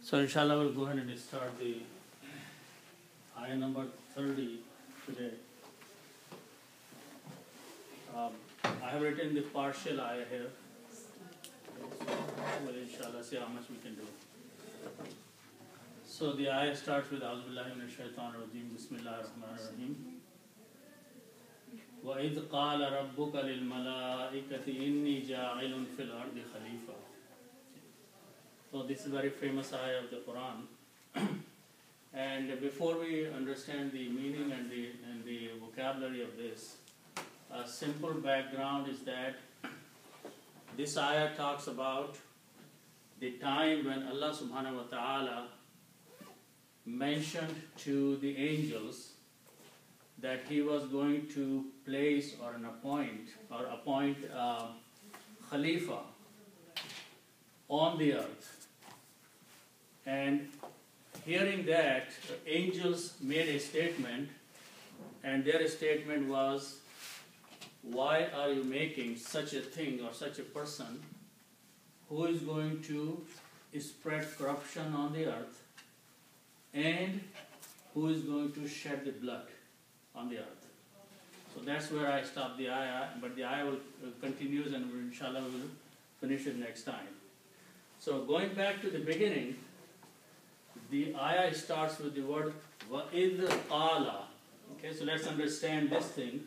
So inshallah we'll go ahead and start the ayah number 30 today. I have written the partial ayah here. Well, inshallah, see how much we can do. So the ayah starts with A'udhu billahi minash shaitanir rajeem. Bismillahir rahmanir rahim. وَإِذْ قَالَ رَبُّكَ لِلْمَلَائِكَةِ إِنِّي جَاعِلٌ فِي الْأَرْضِ خَلِيفَةً. So this is a very famous ayah of the Quran. And before we understand the meaning and the vocabulary of this, a simple background is that this ayah talks about the time when Allah subhanahu wa ta'ala mentioned to the angels that He was going to place or appoint Khalifa on the earth. And hearing that, angels made a statement, and their statement was, why are you making such a thing or such a person who is going to spread corruption on the earth and who is going to shed the blood on the earth? So that's where I stopped the ayah, but the ayah will continues and inshallah we will finish it next time. So going back to the beginning, the ayah starts with the word وَإِذْ قَالَ. Okay, so let's understand this thing.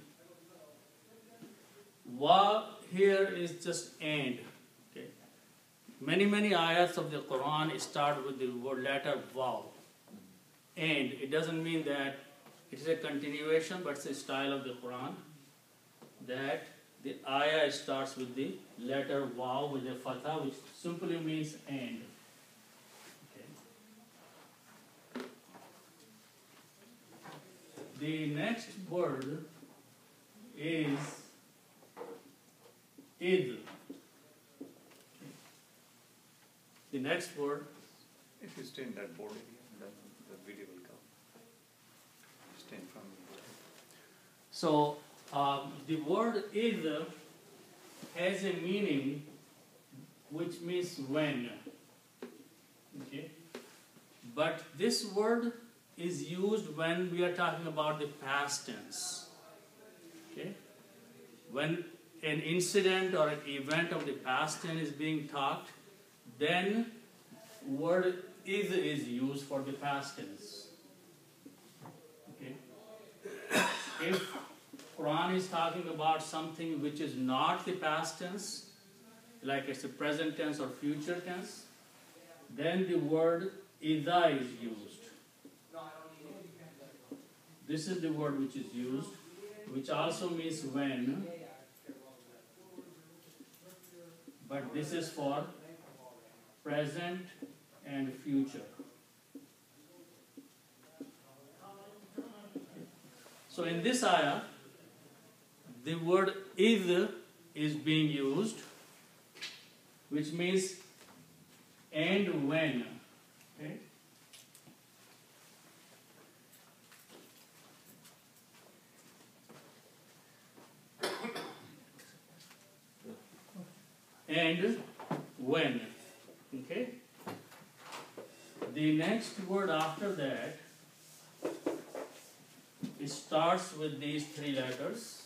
Wa here is just and. Okay, many ayahs of the Quran start with the word letter waw. And it doesn't mean that it is a continuation, but it's a style of the Quran that the ayah starts with the letter waw with a fatha, which simply means and. Okay. The next word is id. The next word. If you stay in that board area, then the video will come. Stay in front of the board. So the word id has a meaning which means when. Okay, but this word is used when we are talking about the past tense. Okay, when an incident or an event of the past tense is being talked, then word is used for the past tense. Okay. If Quran is talking about something which is not the past tense, like it's a present tense or future tense, then the word idha is used. This is the word which is used, which also means when, but this is for present and future. So in this ayah, the word id is being used, which means and when. Okay? And when. Okay? The next word after that, it starts with these three letters.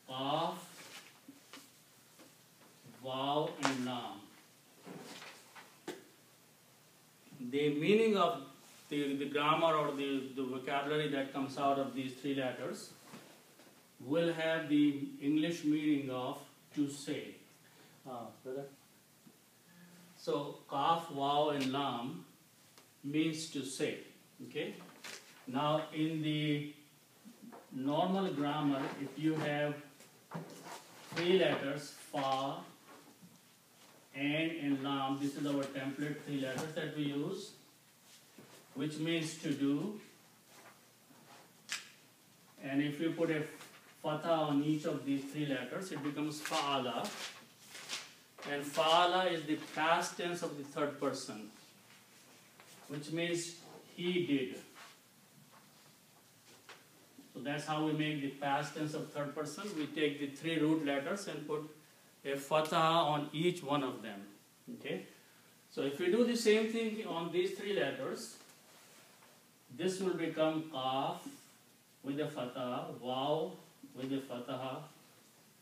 Qaf, Waw and Lam. The meaning of the grammar or the vocabulary that comes out of these three letters will have the English meaning of to say. Brother? So Qaf, Waw and Lam means to say. Okay? Now in the normal grammar, if you have three letters, Fa, and Lam, this is our template three letters that we use, which means to do. And if you put a fatha on each of these three letters, it becomes fa'ala. And fa'ala is the past tense of the third person, which means he did. So that's how we make the past tense of third person. We take the three root letters and put a fatha on each one of them. Okay? So if we do the same thing on these three letters, this will become Qaf with a fatah, Waw with a fatah,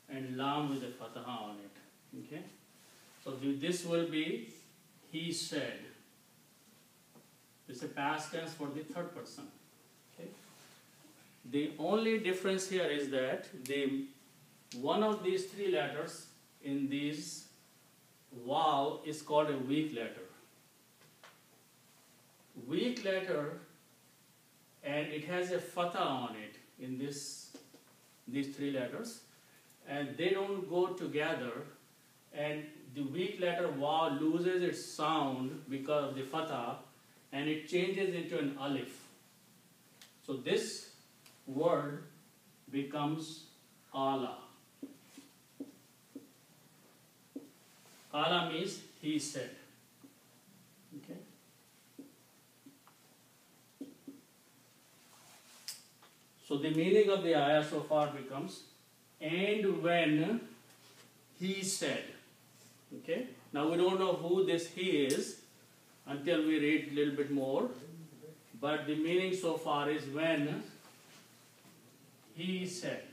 and Lam with a fatah on it. Okay? So this will be he said. It's a past tense for the third person. Okay? The only difference here is that one of these three letters in these Waw is called a weak letter. Weak letter, and it has a fatah on it in these three letters, and they don't go together, and the weak letter Waw loses its sound because of the fatah, and it changes into an alif. So this word becomes qala. Qala means he said. Okay? So the meaning of the ayah so far becomes, and when he said. Okay? Now we don't know who this he is until we read a little bit more. But the meaning so far is when he said.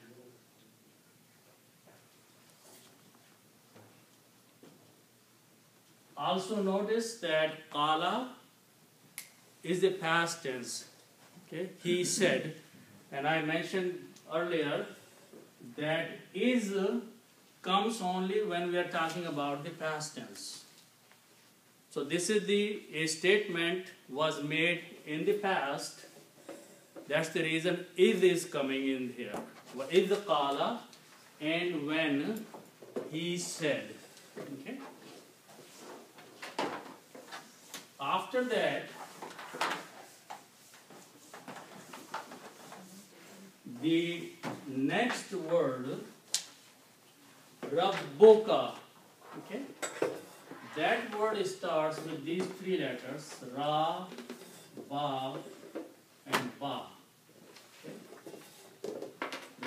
Also notice that qala is the past tense. Okay? He said. And I mentioned earlier that is comes only when we are talking about the past tense. So this is a statement was made in the past. That's the reason is coming in here. Is qala, and when he said. Okay? After that, the next word, Rabbuka, okay? That word starts with these three letters, Ra, Ba, and Ba. Okay?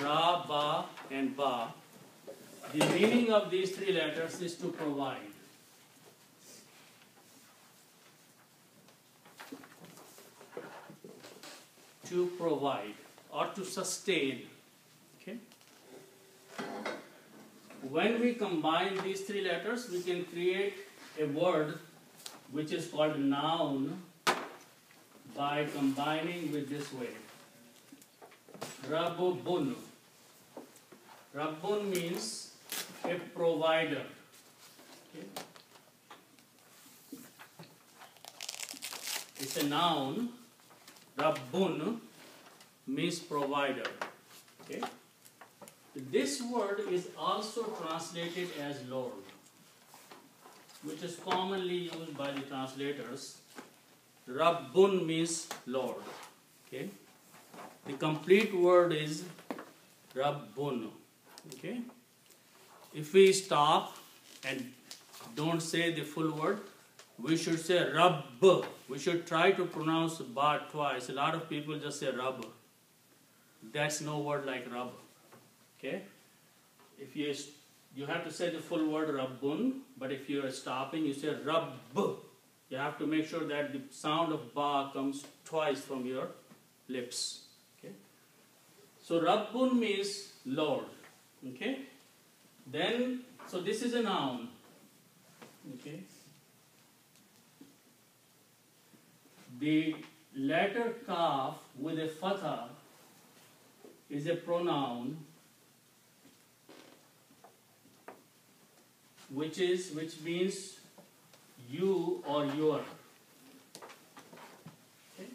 Ra, Ba, and Ba. The meaning of these three letters is to provide. To provide or to sustain. Okay? When we combine these three letters, we can create a word which is called noun by combining with this way. Rabbun. Rabbun means a provider. Okay? It's a noun. Rabbun means provider. Okay? This word is also translated as Lord, which is commonly used by the translators. Rabbun means Lord. Okay? The complete word is Rabbun. Okay? If we stop and don't say the full word, we should say Rabb. We should try to pronounce Ba twice. A lot of people just say Rabb. That's no word like Rabb. Okay? If you have to say the full word Rabbun, but if you are stopping, you say Rabb. You have to make sure that the sound of Ba comes twice from your lips. Okay? So Rabbun means Lord. Okay? Then, so this is a noun. Okay? The letter Kaf with a fatha is a pronoun which means you or your. Okay?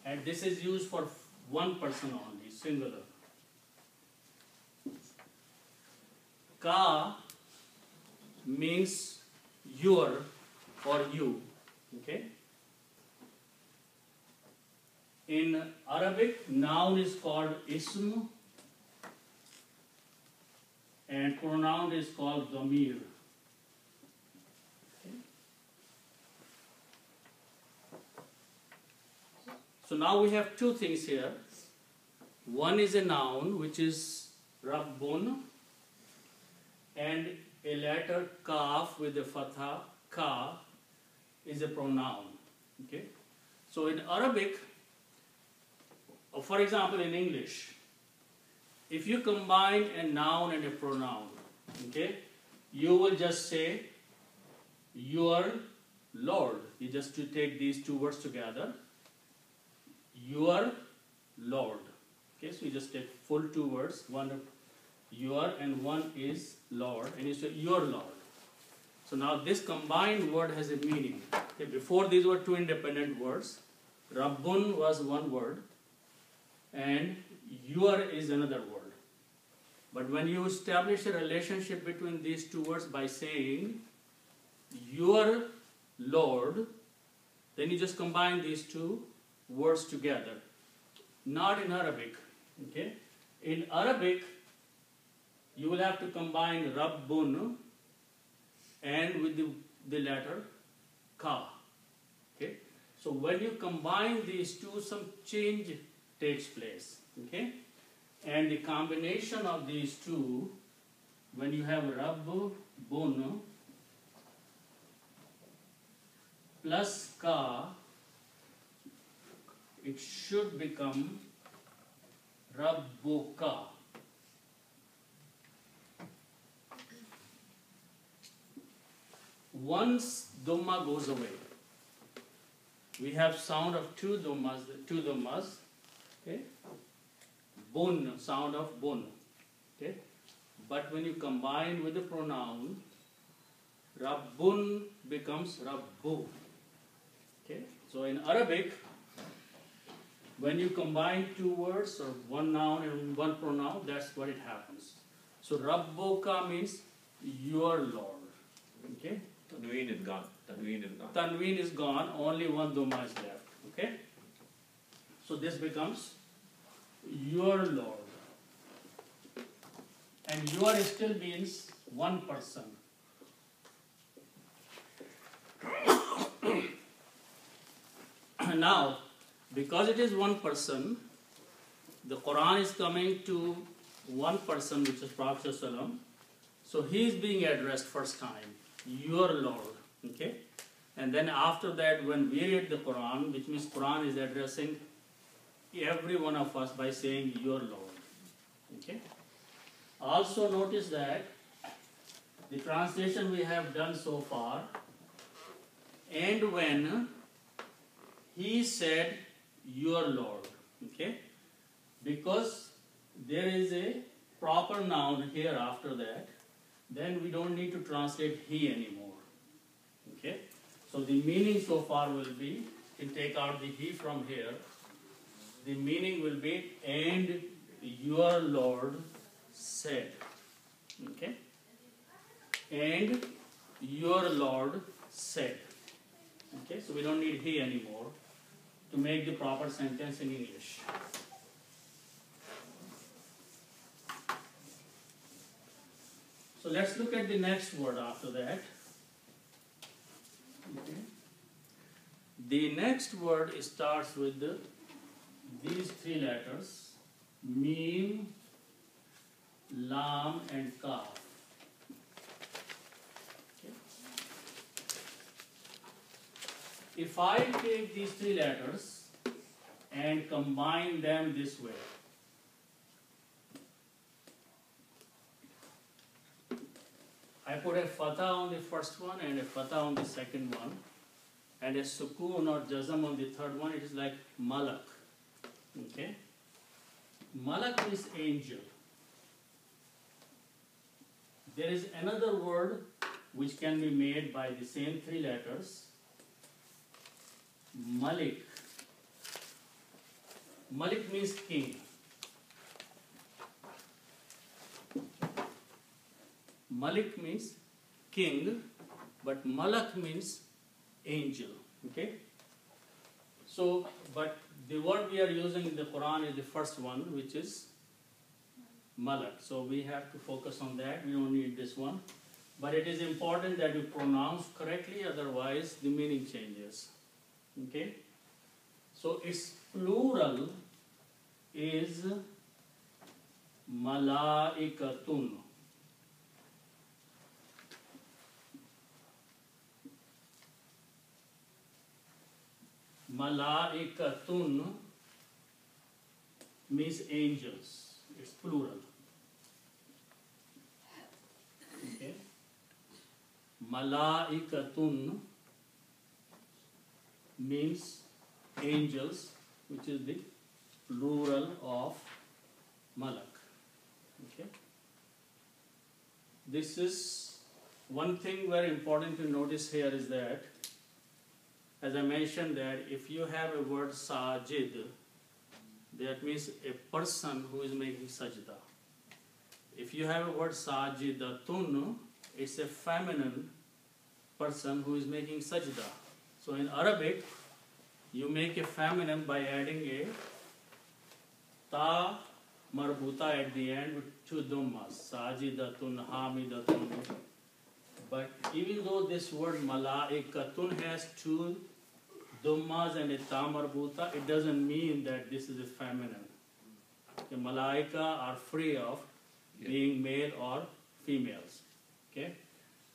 And this is used for one person only, singular. Ka means your or you. Okay? In Arabic, noun is called ism and pronoun is called dhamir. Okay? So now we have two things here. One is a noun, which is Rabbun, and a letter Kaf with a fatha, Ka, is a pronoun. Okay? So in Arabic, for example in English, if you combine a noun and a pronoun, okay, you will just say your Lord. You just to take these two words together, your Lord. Okay, so you just take full two words, one your and one is Lord, and you say your Lord. So now this combined word has a meaning. Okay, before these were two independent words. Rabbun was one word and your is another word. But when you establish a relationship between these two words by saying your Lord, then you just combine these two words together. Not in Arabic. Okay? In Arabic, you will have to combine Rabbun and with the letter Ka. Okay? So when you combine these two, some change takes place. Okay? And the combination of these two, when you have Rabbun plus Ka, it should become Rabbuka. Once Dhamma goes away, we have sound of two dhammas, okay? Bun, sound of bun, okay? But when you combine with the pronoun, Rabbun becomes Rabbu, okay? So in Arabic, when you combine two words or one noun and one pronoun, that's what it happens. So Rabbuka means your Lord, okay? Tanween is gone. Tanween is gone. Tanween is gone, only one dhamma is left. Okay? So this becomes your Lord. And your still means one person. Now, because it is one person, the Quran is coming to one person, which is Prophet ﷺ. So he is being addressed first time, your Lord. Okay? And then after that, when we read the Quran, which means Quran is addressing every one of us by saying your Lord. Okay? Also notice that the translation we have done so far, and when he said your Lord. Okay? Because there is a proper noun here after that, then we don't need to translate he anymore. Okay? So the meaning so far will be, you take out the he from here, the meaning will be, and your Lord said. Okay? And your Lord said. Okay? So we don't need he anymore to make the proper sentence in English. So let's look at the next word after that. Okay. The next word starts with these three letters, Mim, Lam and Kaf. Okay. If I take these three letters and combine them this way, I put a fatha on the first one and a fatha on the second one, and a sukoon or jazam on the third one. It is like malak. Okay? Malak is angel. There is another word which can be made by the same three letters, Malik. Malik means king. Malik means king, but Malak means angel. Okay? So, but the word we are using in the Quran is the first one, which is Malak. So we have to focus on that. We don't need this one. But it is important that you pronounce correctly, otherwise the meaning changes. Okay? So its plural is Malaikatun. Malaikatun means angels. It's plural. Okay. Malaikatun means angels, which is the plural of malak. Okay. This is one thing very important to notice here is that, as I mentioned, that if you have a word sajid, that means a person who is making sajda. If you have a word sajidatun, it's a feminine person who is making sajda. So in Arabic, you make a feminine by adding a ta marbuta at the end with two dhammas, sajidatun, hamidatun. But even though this word malaikatun has two dhammas and a ta marbuta, it doesn't mean that this is a feminine. The malaika are free of being male or females. Okay?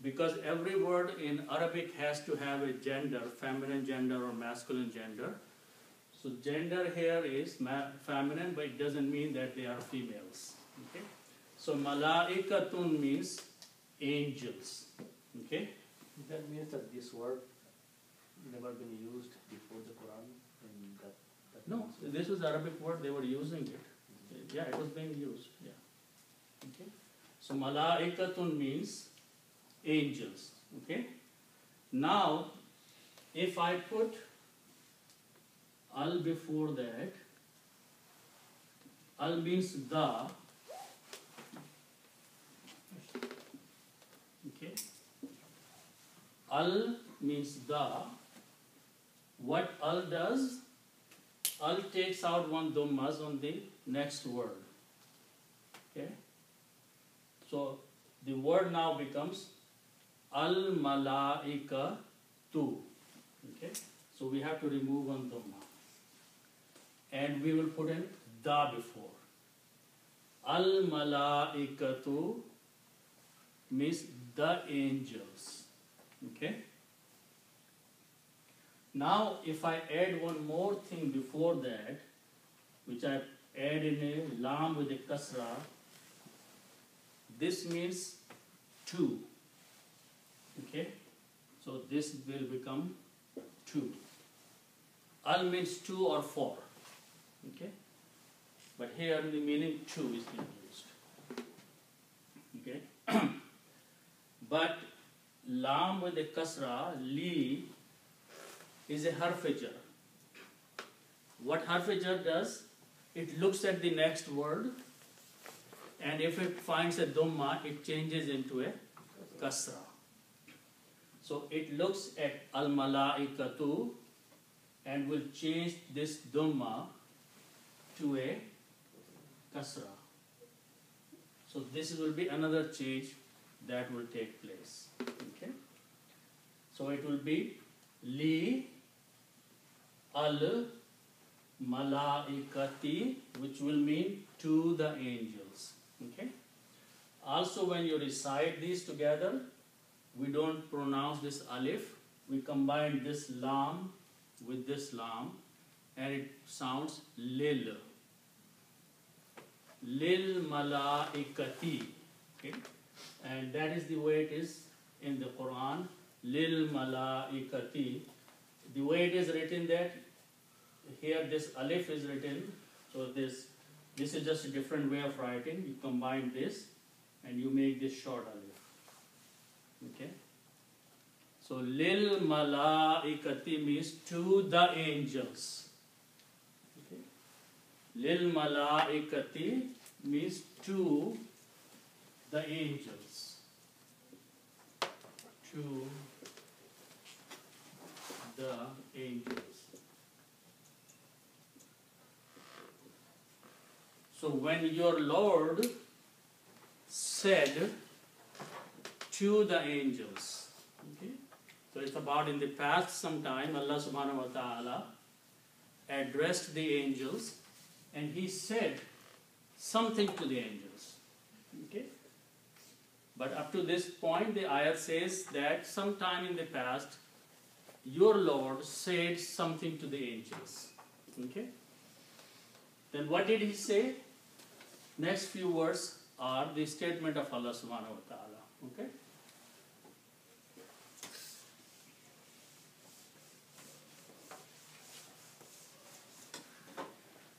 Because every word in Arabic has to have a gender, feminine gender or masculine gender. So gender here is feminine, but it doesn't mean that they are females. Okay? So malaikatun means angels. Okay? That means that this word never been used before the Quran. And that No, this was Arabic word, they were using it. Yeah, it was being used. Yeah. Okay? So malaikatun means angels. Okay? Now, if I put al before that, al means the. Okay? Al means the. What al does? Al takes out one dhammas on the next word. Okay? So the word now becomes al malaika tu. Okay? So we have to remove one dhamma. And we will put in da before. Al malaikatu means the angels. Okay? Now, if I add one more thing before that, which I add in a lam with a kasra, this means two. Okay? So this will become two. Al means two or four. Okay? But here the meaning two is being used. Okay? But lam with a kasra, li, is a harf-jar. What harf-jar does? It looks at the next word, and if it finds a dhamma, it changes into a kasra. So it looks at al-malaikatu and will change this dhamma to a kasra. So this will be another change that will take place. Okay? So it will be li al malaikati, which will mean to the angels. Okay? Also, when you recite these together, we don't pronounce this alif. We combine this lam with this lam, and it sounds lil. Lil malaikati. Okay? And that is the way it is in the Quran. Lil malaikati. The way it is written, that here this alif is written, so this is just a different way of writing. You combine this and you make this short alif. Okay? So lil malaikati means to the angels. Okay? Lil malaikati means to the angels. To the angels. So when your Lord said to the angels, okay? So it's about in the past sometime Allah subhanahu wa ta'ala addressed the angels and He said something to the angels. Okay? But up to this point, the ayat says that sometime in the past, your Lord said something to the angels. Okay? Then what did he say? Next few words are the statement of Allah subhanahu wa ta'ala. Okay?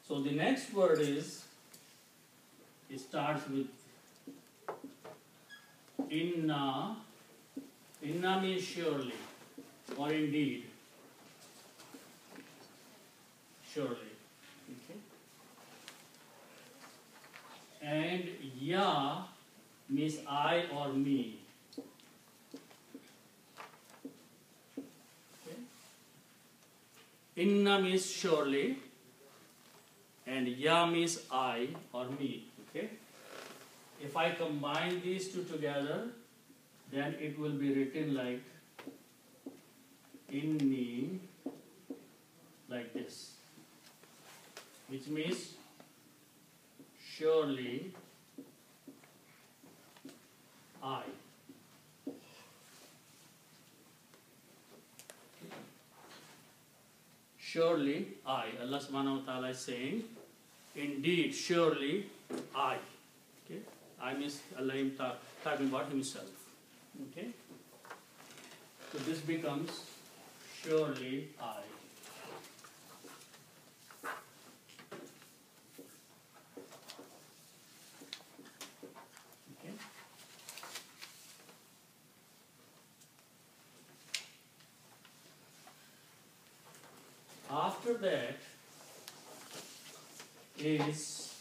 So the next word is, it starts with inna. Inna means surely or indeed. Surely. Okay. And ya means I or me. Okay. Inna means surely and ya means I or me. Okay. If I combine these two together, then it will be written like inni, like this, which means surely I. Surely I. Allah subhanahu wa ta'ala is saying, indeed, surely I. Okay? I means Allah talking about himself. Okay? So this becomes surely I. Okay? After that is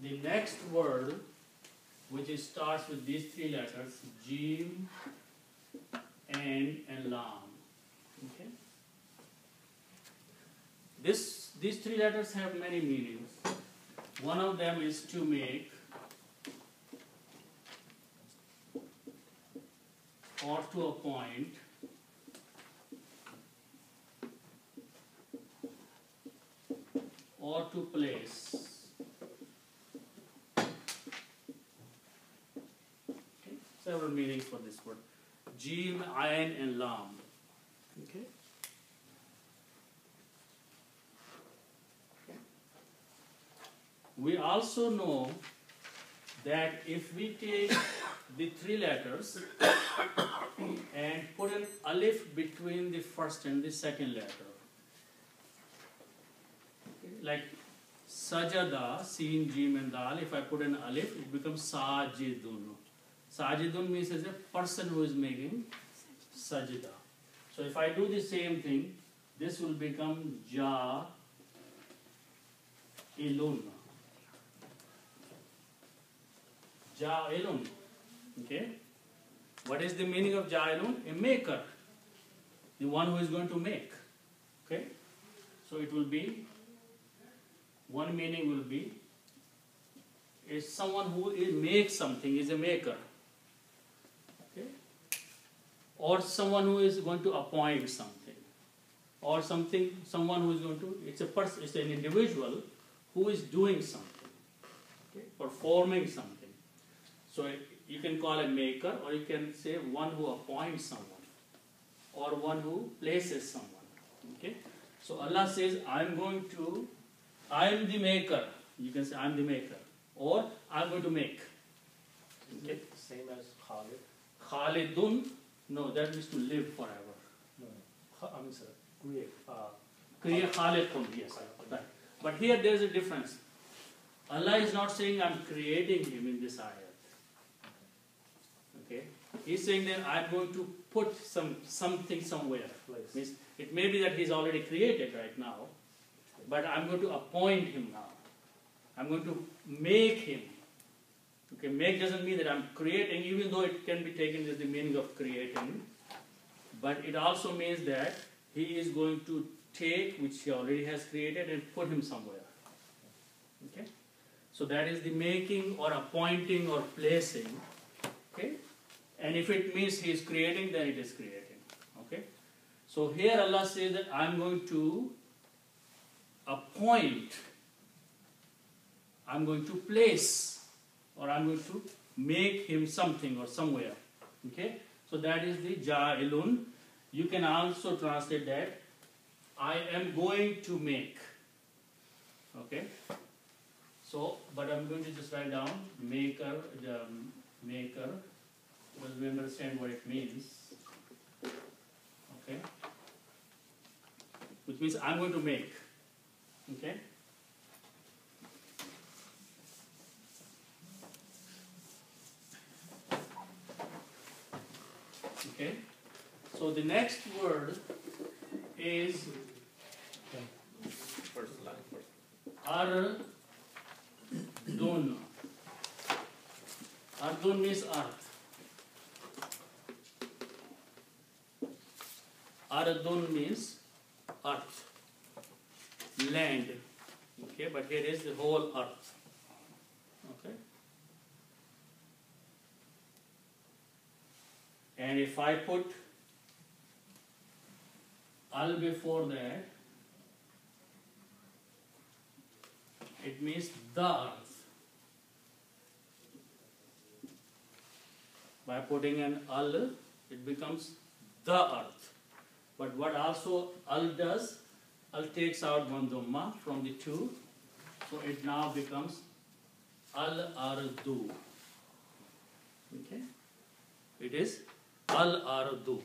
the next word, which starts with these three letters, Jim, and Lam. Okay? These three letters have many meanings. One of them is to make or to appoint, or to place. Okay? Several meanings for this word. Jim, Ayn, and Lam. Okay? We also know that if we take the three letters and put an alif between the first and the second letter, okay, like sajada, sin, jim, and dal, if I put an alif, it becomes sajidun. Sajidun means as a person who is making sajda. So if I do the same thing, this will become ja ilun. Ja'ilun. Okay? What is the meaning of Ja'ilun? A maker. The one who is going to make. Okay? So it will be, one meaning will be, is someone who makes something, is a maker. Okay? Or someone who is going to appoint something. Or someone who is going to, it's a person, it's an individual who is doing something. Okay? Performing something. So you can call a maker, or you can say one who appoints someone, or one who places someone. Okay? So Allah says, I am the maker. You can say, I am the maker. Or, I am going to make. Okay? Same as Khalid. Khalidun, no, that means to live forever. No. I mean, sir, create. Create Khalidun, yes. Right. But here there is a difference. Allah is not saying, I am creating him in this ayat. Okay? He's saying that I'm going to put something somewhere. Means it may be that he's already created right now, but I'm going to appoint him now. I'm going to make him. Okay, make doesn't mean that I'm creating, even though it can be taken as the meaning of creating, but it also means that he is going to take which he already has created and put him somewhere. Okay? So that is the making or appointing or placing. Okay? And if it means he is creating, then it is creating. Okay? So here Allah says that I'm going to appoint, I'm going to place, or I'm going to make him something or somewhere. Okay? So that is the Ja'ilun. You can also translate that I am going to make. Okay? So, but I'm going to just write down maker, maker, because we understand what it means. Okay? Which means I'm going to make. Okay? Okay? So the next word is First line, first. Ardun. Ardun means earth. Ardun means earth, land. Okay, but here is the whole earth. Okay. And if I put al before that, it means the earth. By putting an al, it becomes the earth. But what also al does, al takes out one dhamma from the two, so it now becomes al-ardu. Okay? It is al-ardu.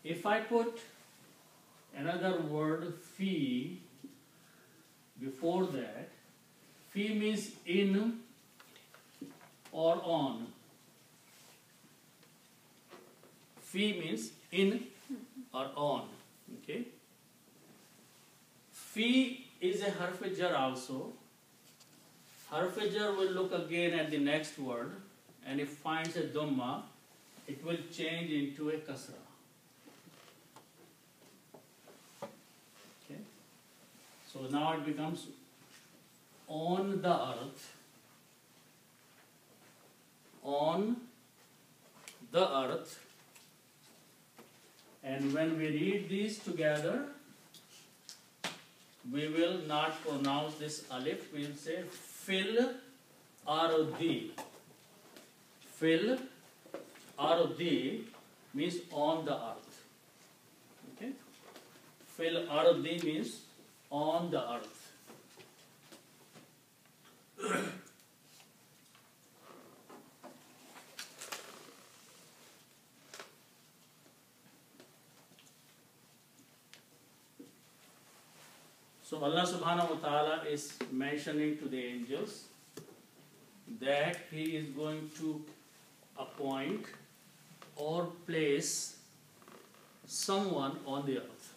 If I put another word fi before that, fi means in or on. Fi means in or on. Okay? Fi is a harf-jar also. Harf-jar will look again at the next word, and if finds a dhamma, it will change into a kasra. Okay? So now it becomes on the earth. On the earth. And when we read these together, we will not pronounce this alif, we will say fil ardi. Fil ardi means on the earth. Okay? Fil ardi means on the earth. So Allah subhanahu wa ta'ala is mentioning to the angels that He is going to appoint or place someone on the earth.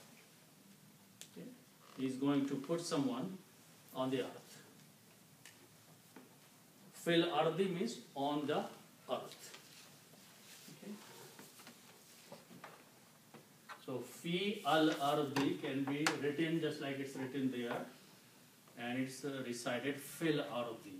Okay? He is going to put someone on the earth. Fil ardi means on the earth. Okay? So fi al ardi can be written just like it's written there, and it's recited fil ardi.